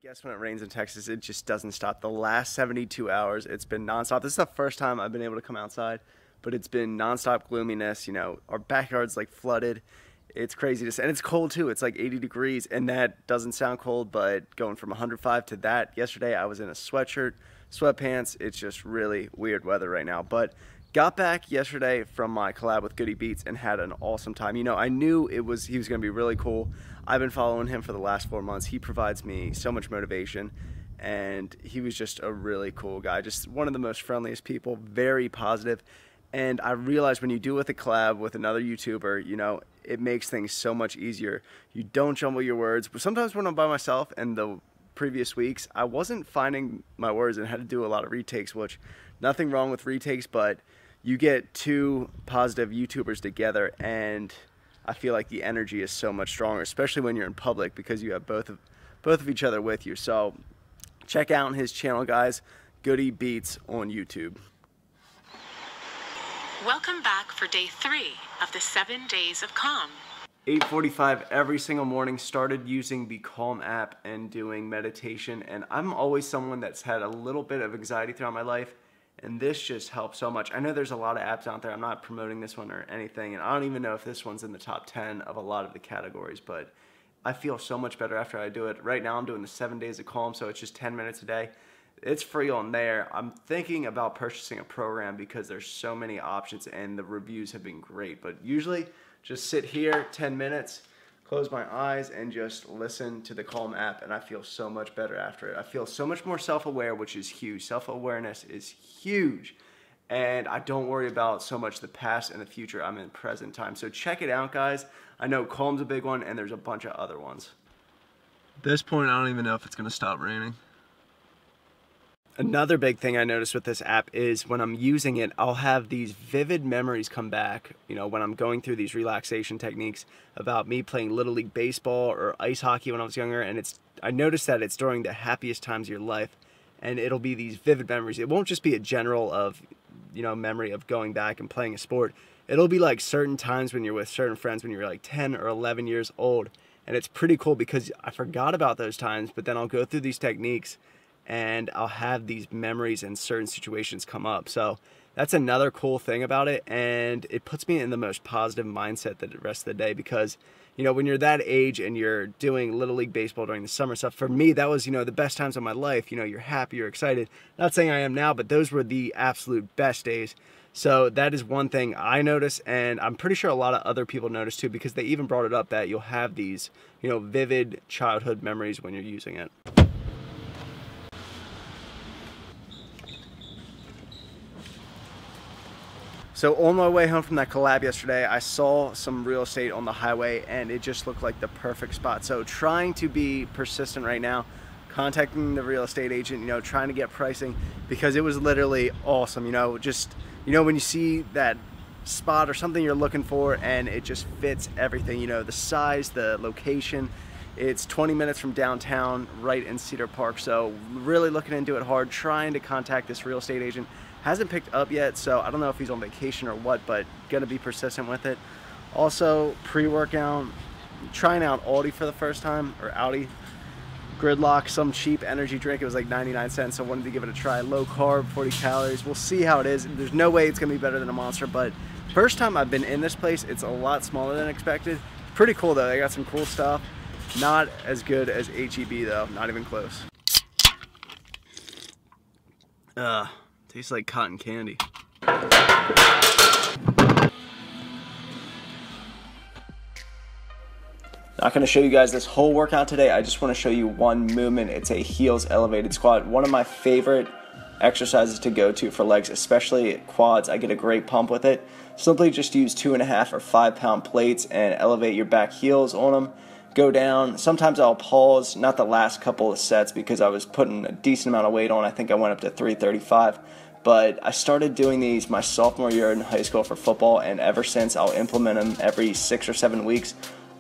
guess when it rains in Texas, it just doesn't stop. The last 72 hours, it's been nonstop. This is the first time I've been able to come outside, but it's been nonstop gloominess. You know, our backyard's like flooded. It's crazy to say, and it's cold too. It's like 80 degrees, and that doesn't sound cold, but going from 105 to that, yesterday I was in a sweatshirt, sweatpants. It's just really weird weather right now, but got back yesterday from my collab with Goody Beats and had an awesome time. You know, I knew he was going to be really cool. I've been following him for the last 4 months. He provides me so much motivation, and he was just a really cool guy. Just one of the most friendliest people, very positive. And I realized when you do with a collab with another YouTuber, you know, it makes things so much easier. You don't jumble your words. But sometimes when I'm by myself, and the previous weeks, I wasn't finding my words and had to do a lot of retakes, which nothing wrong with retakes, but you get two positive YouTubers together, and I feel like the energy is so much stronger, especially when you're in public, because you have both of each other with you. So check out his channel, guys. Goody Beats on YouTube. Welcome back for day 3 of the 7 days of Calm. 8:45 every single morning, started using the Calm app and doing meditation, and I'm always someone that's had a little bit of anxiety throughout my life, and this just helps so much. I know there's a lot of apps out there. I'm not promoting this one or anything, and I don't even know if this one's in the top 10 of a lot of the categories, but I feel so much better after I do it. Right now I'm doing the 7 days of Calm, so it's just 10 minutes a day. It's free on there. I'm thinking about purchasing a program because there's so many options and the reviews have been great. But usually just sit here 10 minutes, close my eyes, and just listen to the Calm app, and I feel so much better after it. I feel so much more self-aware, which is huge. Self-awareness is huge. And I don't worry about so much the past and the future. I'm in present time. So check it out, guys. I know Calm's a big one, and there's a bunch of other ones. At this point, I don't even know if it's going to stop raining. Another big thing I noticed with this app is when I'm using it, I'll have these vivid memories come back, you know, when I'm going through these relaxation techniques about me playing Little League Baseball or ice hockey when I was younger, and I noticed that it's during the happiest times of your life, and it'll be these vivid memories. It won't just be a general of, you know, memory of going back and playing a sport. It'll be like certain times when you're with certain friends when you're like 10 or 11 years old, and it's pretty cool because I forgot about those times, but then I'll go through these techniques and I'll have these memories and certain situations come up. So that's another cool thing about it, and it puts me in the most positive mindset the rest of the day because, you know, when you're that age and you're doing Little League Baseball during the summer stuff, for me, that was, you know, the best times of my life. You know, you're happy, you're excited. Not saying I am now, but those were the absolute best days. So that is one thing I notice, and I'm pretty sure a lot of other people notice too, because they even brought it up that you'll have these, you know, vivid childhood memories when you're using it. So on my way home from that collab yesterday, I saw some real estate on the highway, and it just looked like the perfect spot. So trying to be persistent right now, contacting the real estate agent, you know, trying to get pricing, because it was literally awesome. You know, just, you know, when you see that spot or something you're looking for and it just fits everything, you know, the size, the location. It's 20 minutes from downtown, right in Cedar Park. So really looking into it hard, trying to contact this real estate agent. Hasn't picked up yet, so I don't know if he's on vacation or what, but gonna be persistent with it. Also, pre-workout, trying out Aldi for the first time, or Audi Gridlock, some cheap energy drink. It was like 99 cents, so I wanted to give it a try. Low carb, 40 calories. We'll see how it is. There's no way it's gonna be better than a Monster, but first time I've been in this place, it's a lot smaller than expected. Pretty cool though, they got some cool stuff. Not as good as H-E-B though, not even close. Tastes like cotton candy. Not gonna show you guys this whole workout today. I just wanna show you one movement. It's a heels elevated squat. One of my favorite exercises to go to for legs, especially quads. I get a great pump with it. Simply just use 2.5 or 5 pound plates and elevate your back heels on them. Go down. Sometimes I'll pause, not the last couple of sets because I was putting a decent amount of weight on. I think I went up to 335. But I started doing these my sophomore year in high school for football, and ever since I'll implement them every 6 or 7 weeks.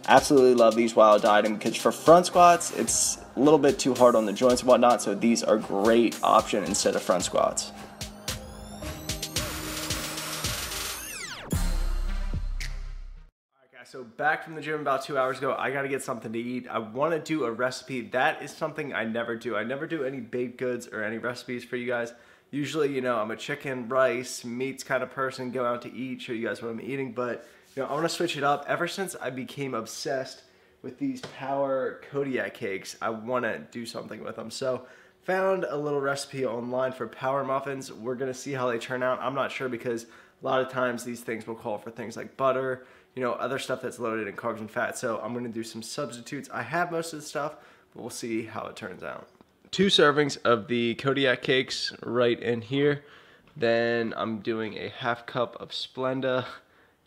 Absolutely love these while dieting because for front squats, it's a little bit too hard on the joints and whatnot, so these are a great option instead of front squats. So back from the gym about 2 hours ago. I gotta get something to eat. I wanna do a recipe. That is something I never do. I never do any baked goods or any recipes for you guys. Usually, you know, I'm a chicken, rice, meats kind of person, go out to eat, show you guys what I'm eating, but you know, I wanna switch it up. Ever since I became obsessed with these Power Kodiak cakes, I wanna do something with them. So, found a little recipe online for Power muffins. We're gonna see how they turn out. I'm not sure because a lot of times these things will call for things like butter, you know, other stuff that's loaded in carbs and fat. So I'm gonna do some substitutes. I have most of the stuff, but we'll see how it turns out. 2 servings of the Kodiak cakes right in here. Then I'm doing a half cup of Splenda.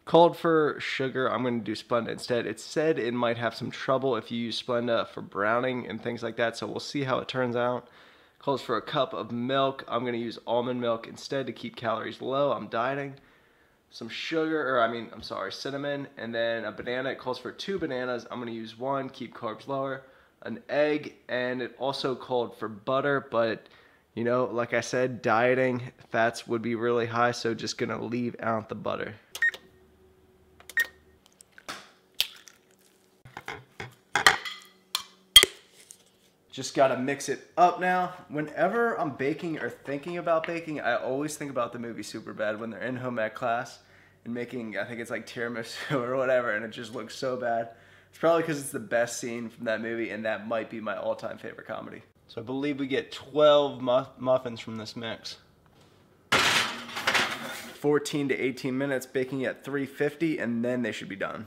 Called for sugar, I'm gonna do Splenda instead. It said it might have some trouble if you use Splenda for browning and things like that, so we'll see how it turns out. Calls for a cup of milk. I'm gonna use almond milk instead to keep calories low. I'm dieting. Some sugar, cinnamon, and then a banana. It calls for 2 bananas. I'm gonna use 1, keep carbs lower. An egg, and it also called for butter, but you know, like I said, dieting, fats would be really high, so just gonna leave out the butter. Just gotta mix it up now. Whenever I'm baking or thinking about baking, I always think about the movie Superbad when they're in home ec class and making, I think it's like tiramisu or whatever, and it just looks so bad. It's probably because it's the best scene from that movie, and that might be my all-time favorite comedy. So I believe we get 12 muffins from this mix. 14 to 18 minutes, baking at 350, and then they should be done.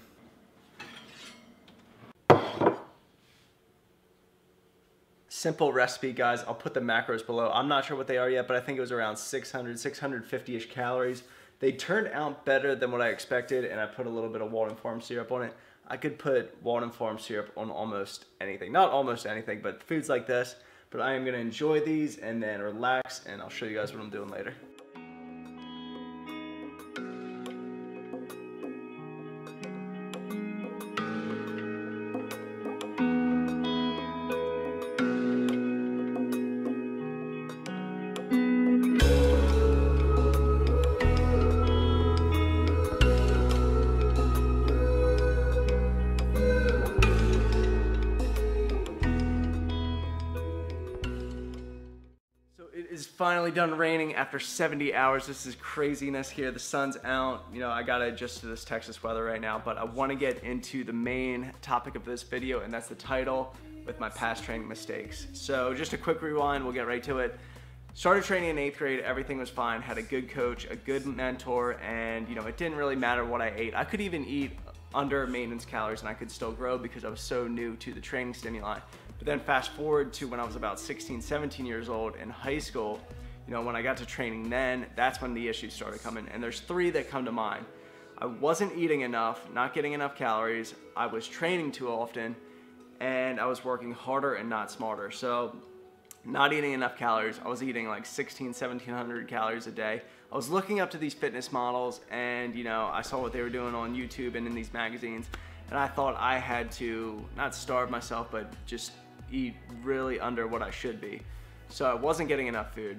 Simple recipe, guys. I'll put the macros below. I'm not sure what they are yet, but I think it was around 600, 650-ish calories. They turned out better than what I expected, and I put a little bit of Walden Farm syrup on it. I could put Walden Farm syrup on almost anything. Not almost anything, but foods like this. But I am gonna enjoy these and then relax, and I'll show you guys what I'm doing later. It's finally done raining after 70 hours. This is craziness here. The sun's out. You know, I gotta adjust to this Texas weather right now, but I wanna get into the main topic of this video, and that's the title, with my past training mistakes. So just a quick rewind, we'll get right to it. Started training in 8th grade, everything was fine, had a good coach, a good mentor, and you know, it didn't really matter what I ate. I could even eat under maintenance calories and I could still grow because I was so new to the training stimuli. But then fast forward to when I was about 16, 17 years old in high school, you know, when I got to training then, that's when the issues started coming. And there's 3 that come to mind. I wasn't eating enough, not getting enough calories, I was training too often, and I was working harder and not smarter. So not eating enough calories, I was eating like 1700 calories a day. I was looking up to these fitness models, and you know, I saw what they were doing on YouTube and in these magazines, and I thought I had to not starve myself, but just eat really under what I should be. So I wasn't getting enough food,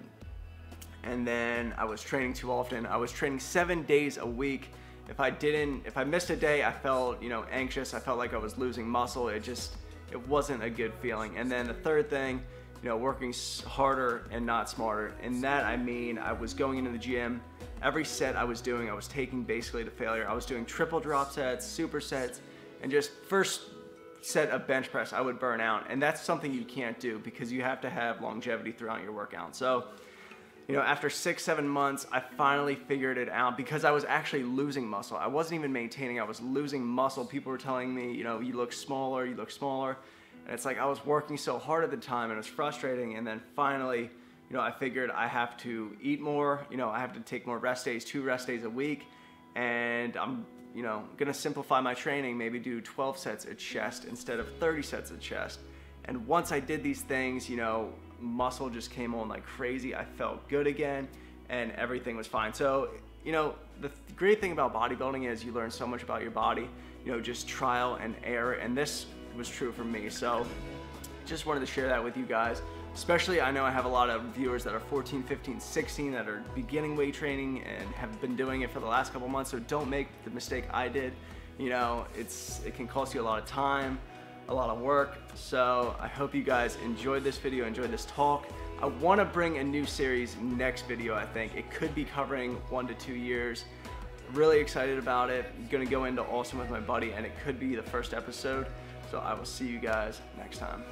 and then I was training too often. I was training 7 days a week. If I missed a day, I felt, you know, anxious. I felt like I was losing muscle. It wasn't a good feeling. And then the third thing, you know, working harder and not smarter. And that, I mean, I was going into the gym. Every set I was doing, I was taking basically to failure. I was doing triple drop sets, supersets, and just first set of bench press, I would burn out. And that's something you can't do because you have to have longevity throughout your workout. So, you know, after 6-7 months, I finally figured it out because I was actually losing muscle. I wasn't even maintaining, I was losing muscle. People were telling me, you know, you look smaller, you look smaller. And it's like I was working so hard at the time and it was frustrating. And then finally, you know, I figured I have to eat more, you know, I have to take more rest days, 2 rest days a week. And I'm, you know, gonna simplify my training, maybe do 12 sets at chest instead of 30 sets at chest. And once I did these things, you know, muscle just came on like crazy. I felt good again and everything was fine. So, you know, the great thing about bodybuilding is you learn so much about your body, you know, just trial and error. And this was true for me. So just wanted to share that with you guys. Especially, I know I have a lot of viewers that are 14, 15, 16 that are beginning weight training and have been doing it for the last couple months. So don't make the mistake I did. You know, it can cost you a lot of time, a lot of work. So I hope you guys enjoyed this video, enjoyed this talk. I want to bring a new series next video. I think it could be covering 1 to 2 years. Really excited about it. I'm gonna go into Austin with my buddy, and it could be the first episode. So I will see you guys next time.